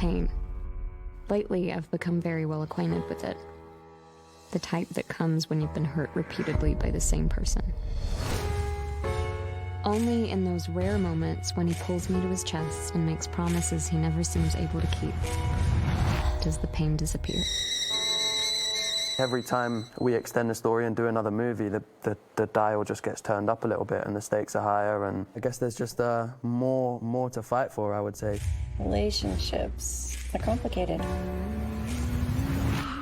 pain. Lately, I've become very well acquainted with it. The type that comes when you've been hurt repeatedly by the same person. Only in those rare moments when he pulls me to his chest and makes promises he never seems able to keep, does the pain disappear. Every time we extend the story and do another movie, the dial just gets turned up a little bit and the stakes are higher, and I guess there's just more to fight for, I would say. Relationships are complicated.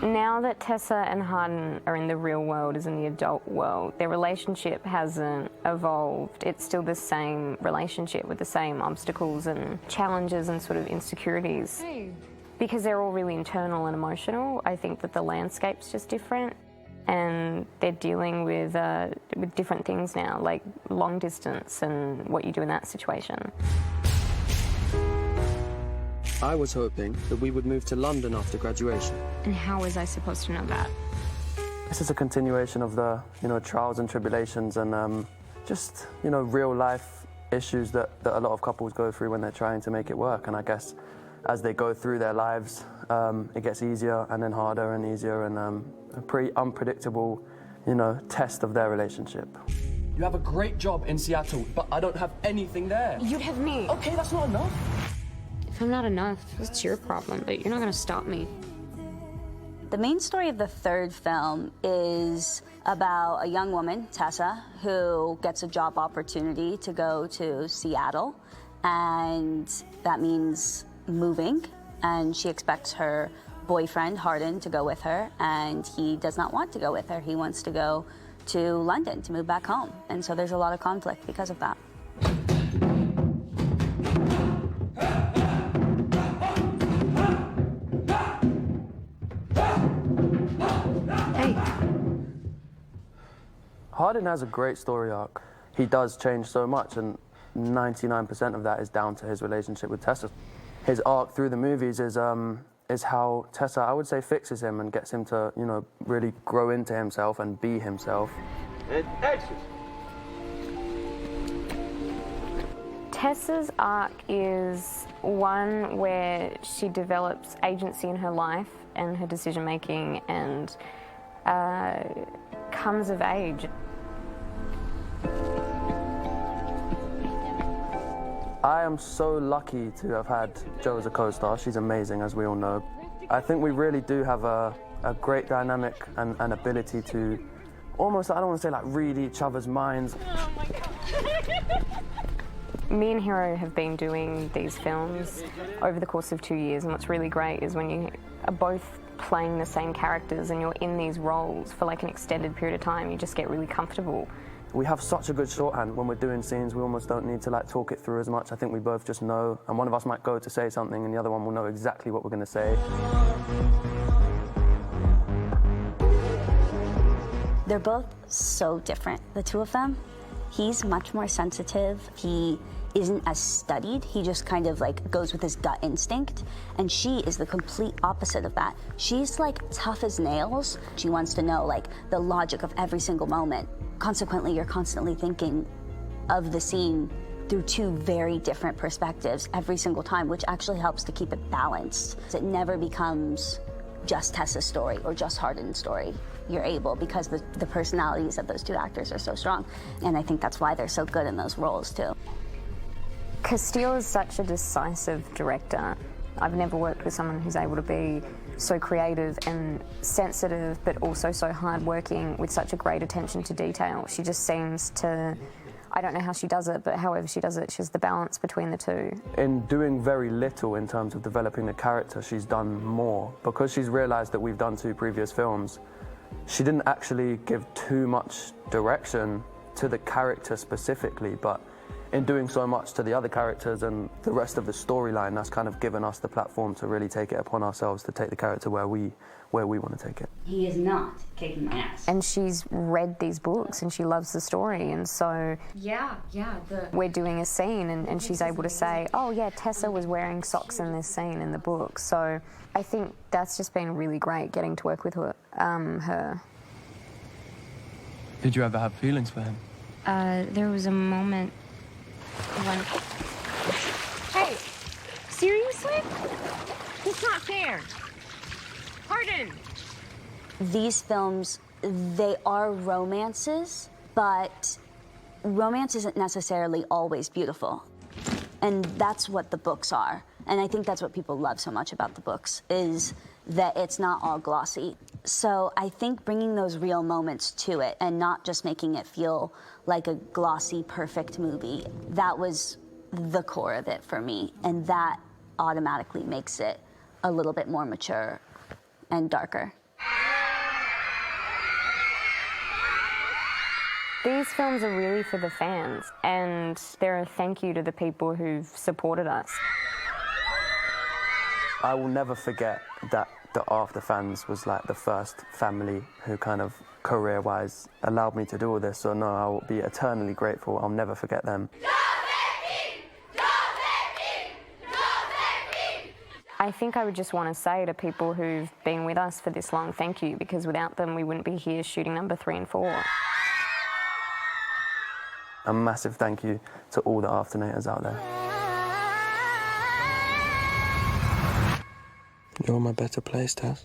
Now that Tessa and Harden are in the real world as in the adult world, their relationship hasn't evolved. It's still the same relationship with the same obstacles and challenges and sort of insecurities. Hey. Because they're all really internal and emotional, I think that the landscape's just different, and they're dealing with different things now, like long distance and what you do in that situation. I was hoping that we would move to London after graduation. And how was I supposed to know that? This is a continuation of the, trials and tribulations and just, real life issues that a lot of couples go through when they're trying to make it work. And I guess as they go through their lives, it gets easier and then harder and easier and a pretty unpredictable, test of their relationship. You have a great job in Seattle, but I don't have anything there. You'd have me. Okay, that's not enough. If I'm not enough, that's your problem, but you're not gonna stop me. The main story of the third film is about a young woman, Tessa, who gets a job opportunity to go to Seattle, and that means moving, and she expects her boyfriend, Harden, to go with her, and he does not want to go with her. He wants to go to London to move back home, and so there's a lot of conflict because of that. Harden has a great story arc. He does change so much, and 99% of that is down to his relationship with Tessa. His arc through the movies is how Tessa, I would say, fixes him and gets him to, really grow into himself and be himself. And action. Tessa's arc is one where she develops agency in her life and her decision-making and comes of age. I am so lucky to have had Jo as a co-star. She's amazing, as we all know. I think we really do have a great dynamic and ability to almost, I don't want to say like read each other's minds. Me and Hero have been doing these films over the course of 2 years, and what's really great is when you are both playing the same characters and you're in these roles for like an extended period of time, you just get really comfortable. We have such a good shorthand when we're doing scenes. We almost don't need to like talk it through as much. I think we both just know, and one of us might go to say something and the other one will know exactly what we're going to say. They're both so different, the two of them. He's much more sensitive. He isn't as studied. He just kind of like goes with his gut instinct. And she is the complete opposite of that. She's like tough as nails. She wants to know like the logic of every single moment. Consequently, you're constantly thinking of the scene through two very different perspectives every single time, which actually helps to keep it balanced. It never becomes just Tessa's story or just Harden's story. You're able, because the personalities of those two actors are so strong. And I think that's why they're so good in those roles too. Castile is such a decisive director. I've never worked with someone who's able to be so creative and sensitive, but also so hardworking with such a great attention to detail. She just seems to, I don't know how she does it, but however she does it, she's the balance between the two. In doing very little in terms of developing the character, she's done more. Because she's realized that we've done 2 previous films, she didn't actually give too much direction to the character specifically, but in doing so much to the other characters and the rest of the storyline, that's kind of given us the platform to really take it upon ourselves to take the character where we want to take it. He is not kicking my ass. And she's read these books and she loves the story, and so we're doing a scene and she's able to say, oh yeah, Tessa was wearing socks in this scene in the book. So I think that's just been really great getting to work with her. Did you ever have feelings for him? There was a moment when... Hey, seriously? It's not fair. Pardon. These films, they are romances, but romance isn't necessarily always beautiful. And that's what the books are. And I think that's what people love so much about the books, is that it's not all glossy. So I think bringing those real moments to it and not just making it feel like a glossy, perfect movie, that was the core of it for me. And that automatically makes it a little bit more mature and darker. These films are really for the fans, and they're a thank you to the people who've supported us. I will never forget that the After fans was like the first family who kind of career-wise allowed me to do all this. So no, I will be eternally grateful. I'll never forget them. I think I would just want to say to people who've been with us for this long, thank you, because without them we wouldn't be here shooting number 3 and 4. A massive thank you to all the Afternators out there. You're my better place, Tess.